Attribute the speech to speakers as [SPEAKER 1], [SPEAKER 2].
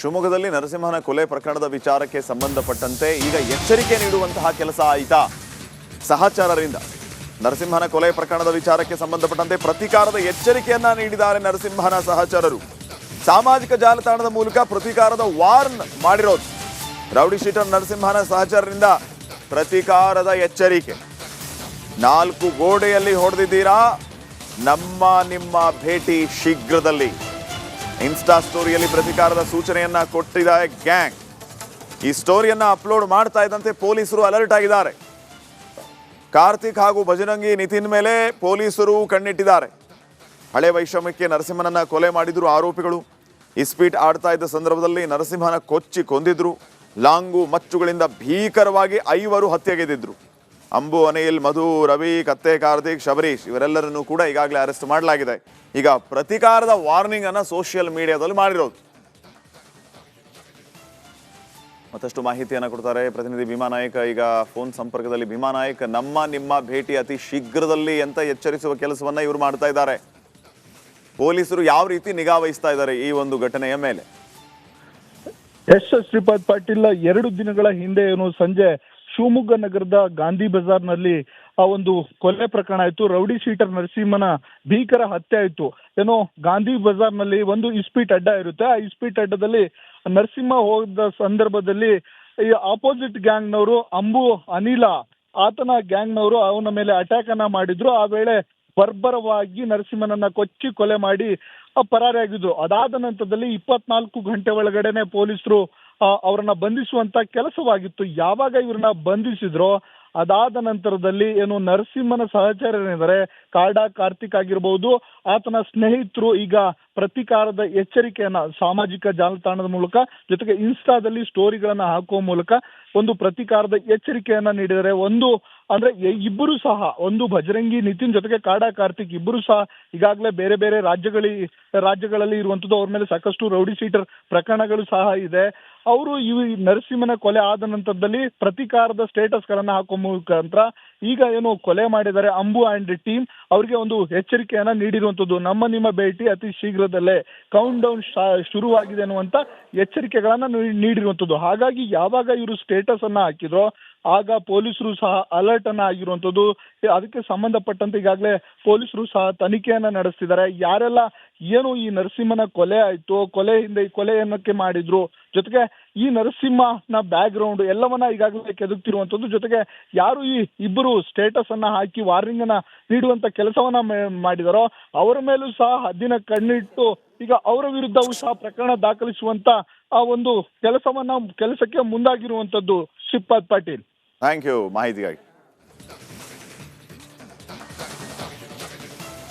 [SPEAKER 1] ಶಿವಮೊಗ್ಗದಲ್ಲಿ ನರಸಿಂಹನ ಕೊಲೆ ಪ್ರಕರಣದ ವಿಚಾರಕ್ಕೆ ಸಂಬಂಧಪಟ್ಟಂತೆ ಈಗ ಎಚ್ಚರಿಕೆ ನೀಡುವಂತಹ ಕೆಲಸ ಆಯಿತಾ ಸಹಚರರಿಂದ? ನರಸಿಂಹನ ಕೊಲೆ ಪ್ರಕರಣದ ವಿಚಾರಕ್ಕೆ ಸಂಬಂಧಪಟ್ಟಂತೆ ಪ್ರತೀಕಾರದ ಎಚ್ಚರಿಕೆಯನ್ನ ನೀಡಿದ್ದಾರೆ ನರಸಿಂಹನ ಸಹಚರರು. ಸಾಮಾಜಿಕ ಜಾಲತಾಣದ ಮೂಲಕ ಪ್ರತೀಕಾರದ ವಾರ್ನ್ ಮಾಡಿರೋದು. ರೌಡಿ ಶೀಟರ್ ನರಸಿಂಹನ ಸಹಚರರಿಂದ ಪ್ರತೀಕಾರದ ಎಚ್ಚರಿಕೆ. 4 ಗೋಡೆಯಲ್ಲಿ ಹೊಡೆದಿದ್ದೀರಾ, ನಮ್ಮ ನಿಮ್ಮ ಭೇಟಿ ಶೀಘ್ರದಲ್ಲಿ. ಇನ್ಸ್ಟಾ ಸ್ಟೋರಿಯಲ್ಲಿ ಪ್ರತೀಕಾರದ ಸೂಚನೆಯನ್ನ ಕೊಟ್ಟಿದ್ದಾರೆ ಗ್ಯಾಂಗ್. ಈ ಸ್ಟೋರಿಯನ್ನ ಅಪ್ಲೋಡ್ ಮಾಡ್ತಾ ಇದ್ದಂತೆ ಪೊಲೀಸರು ಅಲರ್ಟ್ ಆಗಿದ್ದಾರೆ. ಕಾರ್ತಿಕ್ ಹಾಗೂ ಭಜರಂಗಿ ನಿತಿನ್ ಮೇಲೆ ಪೊಲೀಸರು ಕಣ್ಣಿಟ್ಟಿದ್ದಾರೆ. ಹಳೆ ವೈಷಮ್ಯಕ್ಕೆ ನರಸಿಂಹನನ್ನ ಕೊಲೆ ಮಾಡಿದ್ರು ಆರೋಪಿಗಳು. ಇಸ್ಪೀಟ್ ಆಡ್ತಾ ಇದ್ದ ಸಂದರ್ಭದಲ್ಲಿ ನರಸಿಂಹನ ಕೊಚ್ಚಿ ಕೊಂದಿದ್ರು. ಲಾಂಗು ಮಚ್ಚುಗಳಿಂದ ಭೀಕರವಾಗಿ 5 ಹತ್ಯೆಗೈದಿದ್ರು. ಅಂಬು, ಅನಿಲ್, ಮಧು, ರವಿ, ಕತ್ತೆ, ಕಾರ್ತಿಕ್, ಶಬರೀಶ್ ಇವರೆಲ್ಲರನ್ನೂ ಕೂಡ ಈಗಾಗಲೇ ಅರೆಸ್ಟ್ ಮಾಡಲಾಗಿದೆ. ಈಗ ಪ್ರತೀಕಾರದ ವಾರ್ನಿಂಗ್ ಅನ್ನ ಸೋಷಿಯಲ್ ಮೀಡಿಯಾದಲ್ಲಿ ಮಾಡಿರೋದು. ಮತ್ತಷ್ಟು ಮಾಹಿತಿಯನ್ನು ಕೊಡ್ತಾರೆ ಪ್ರತಿನಿಧಿ ಭೀಮಾ ನಾಯಕ್. ಈಗ ಫೋನ್ ಸಂಪರ್ಕದಲ್ಲಿ ಭೀಮಾ ನಾಯಕ್, ನಮ್ಮ ನಿಮ್ಮ ಭೇಟಿ ಅತಿ ಶೀಘ್ರದಲ್ಲಿ ಅಂತ ಎಚ್ಚರಿಸುವ ಕೆಲಸವನ್ನ ಇವರು ಮಾಡ್ತಾ ಇದ್ದಾರೆ. ಪೊಲೀಸರು ಯಾವ ರೀತಿ ನಿಗಾ ವಹಿಸ್ತಾ ಇದ್ದಾರೆ ಈ ಒಂದು ಘಟನೆಯ ಮೇಲೆ?
[SPEAKER 2] ಶ್ರೀಪಾದ್ ಪಾಟೀಲ್, 2 ದಿನಗಳ ಹಿಂದೆ ಏನು ಸಂಜೆ ಶಿವಮೊಗ್ಗ ನಗರದ ಗಾಂಧಿ ಬಜಾರ್ನಲ್ಲಿ ಆ ಒಂದು ಕೊಲೆ ಪ್ರಕರಣ ಆಯ್ತು. ರೌಡಿ ಶೀಟರ್ ನರಸಿಂಹನ ಭೀಕರ ಹತ್ಯೆ ಆಯ್ತು. ಏನೋ ಗಾಂಧಿ ಬಜಾರ್ನಲ್ಲಿ ಒಂದು ಇಸ್ಪೀಟ್ ಅಡ್ಡ ಇರುತ್ತೆ. ಆ ಇಸ್ಪೀಟ್ ಅಡ್ಡದಲ್ಲಿ ನರಸಿಂಹ ಹೋದ ಸಂದರ್ಭದಲ್ಲಿ ಈ ಆಪೋಸಿಟ್ ಗ್ಯಾಂಗ್ನವರು ಅಂಬು, ಅನಿಲ ಆತನ ಗ್ಯಾಂಗ್ನವರು ಅವನ ಮೇಲೆ ಅಟ್ಯಾಕ್ ಅನ್ನ ಮಾಡಿದ್ರು. ಆ ವೇಳೆ ಬರ್ಬರವಾಗಿ ನರಸಿಂಹನನ್ನ ಕೊಚ್ಚಿ ಕೊಲೆ ಮಾಡಿ ಪರಾರಿಯಾಗಿದ್ರು. ಅದಾದ ನಂತರದಲ್ಲಿ 24 ಗಂಟೆ ಒಳಗಡೆನೆ ಪೊಲೀಸರು ಅವರನ್ನ ಬಂಧಿಸುವಂತ ಕೆಲಸವಾಗಿತ್ತು. ಯಾವಾಗ ಇವ್ರನ್ನ ಬಂಧಿಸಿದ್ರೋ ಅದಾದ ನಂತರದಲ್ಲಿ ಏನು ನರಸಿಂಹನ ಸಹಚರರಿದ್ದಾರೆ, ಕಾಡಾ ಕಾರ್ತಿಕ್ ಆಗಿರ್ಬೋದು, ಆತನ ಸ್ನೇಹಿತರು ಈಗ ಪ್ರತೀಕಾರದ ಎಚ್ಚರಿಕೆಯನ್ನ ಸಾಮಾಜಿಕ ಜಾಲತಾಣದ ಮೂಲಕ ಜೊತೆಗೆ ಇನ್ಸ್ಟಾದಲ್ಲಿ ಸ್ಟೋರಿಗಳನ್ನ ಹಾಕುವ ಮೂಲಕ ಒಂದು ಪ್ರತೀಕಾರದ ಎಚ್ಚರಿಕೆಯನ್ನ ನೀಡಿದ್ದಾರೆ. ಒಂದು ಅಂದ್ರೆ ಇಬ್ಬರು ಸಹ, ಒಂದು ಭಜರಂಗಿ ನಿತಿನ್ ಜೊತೆಗೆ ಕಾಡಾ ಕಾರ್ತಿಕ್ ಇಬ್ಬರು ಸಹ ಈಗಾಗಲೇ ಬೇರೆ ಬೇರೆ ರಾಜ್ಯಗಳಲ್ಲಿ ಇರುವಂತದ್ದು. ಅವ್ರ ಮೇಲೆ ಸಾಕಷ್ಟು ರೌಡಿ ಶೀಟರ್ ಪ್ರಕರಣಗಳು ಸಹ ಇದೆ. ಅವರು ಈ ನರಸಿಂಹನ ಕೊಲೆ ಆದ ನಂತರದಲ್ಲಿ ಪ್ರತೀಕಾರದ ಸ್ಟೇಟಸ್ ಗಳನ್ನ ಹಾಕುವ ಮುಖಾಂತರ ಈಗ ಏನು ಕೊಲೆ ಮಾಡಿದ್ದಾರೆ ಅಂಬು ಅಂಡ್ ಟೀಮ್, ಅವರಿಗೆ ಒಂದು ಎಚ್ಚರಿಕೆಯನ್ನ ನೀಡಿರುವಂತದ್ದು. ನಮ್ಮ ನಿಮ್ಮ ಭೇಟಿ ಅತಿ ಶೀಘ್ರದಲ್ಲೇ, ಕೌಂಟ್ ಡೌನ್ ಶುರುವಾಗಿದೆ ಅನ್ನುವಂತ ಎಚ್ಚರಿಕೆಗಳನ್ನ ನೀಡಿರುವಂತದ್ದು. ಹಾಗಾಗಿ ಯಾವಾಗ ಇವರು ಸ್ಟೇಟಸ್ ಅನ್ನ ಹಾಕಿದ್ರೋ ಆಗ ಪೊಲೀಸರು ಸಹ ಅಲರ್ಟ್ ಅನ್ನ ಆಗಿರುವಂತದ್ದು. ಅದಕ್ಕೆ ಸಂಬಂಧಪಟ್ಟಂತೆ ಈಗಾಗಲೇ ಪೊಲೀಸರು ಸಹ ತನಿಖೆಯನ್ನ ನಡೆಸ್ತಿದ್ದಾರೆ. ಯಾರೆಲ್ಲ ಏನು ಈ ನರಸಿಂಹನ ಕೊಲೆ ಆಯ್ತು, ಕೊಲೆ ಹಿಂದೆ ಈ ಕೊಲೆ ಏನಕ್ಕೆ ಮಾಡಿದ್ರು, ಜೊತೆಗೆ ಈ ನರಸಿಂಹನ ಬ್ಯಾಕ್ ಗ್ರೌಂಡ್ ಎಲ್ಲವನ್ನ ಈಗಾಗಲೇ ಕೆದಕ್ತಿರುವಂತದ್ದು. ಜೊತೆಗೆ ಯಾರು ಈ ಇಬ್ಬರು ಸ್ಟೇಟಸ್ ಅನ್ನ ಹಾಕಿ ವಾರ್ನಿಂಗ್ ಅನ್ನ ನೀಡುವಂತ ಕೆಲಸವನ್ನ ಮಾಡಿದಾರೋ ಅವರ ಮೇಲೂ ಸಹ ಹದ್ದಿನ ಕಣ್ಣಿಟ್ಟು ಈಗ ಅವರ ವಿರುದ್ಧವೂ ಸಹ ಪ್ರಕರಣ ದಾಖಲಿಸುವಂತ ಆ ಒಂದು ಕೆಲಸಕ್ಕೆ ಮುಂದಾಗಿರುವಂತದ್ದು ಶ್ರೀಪಾದ್ ಪಾಟೀಲ್.
[SPEAKER 1] ಥ್ಯಾಂಕ್ ಯು ಮಾಹಿತಿಗಾಗಿ.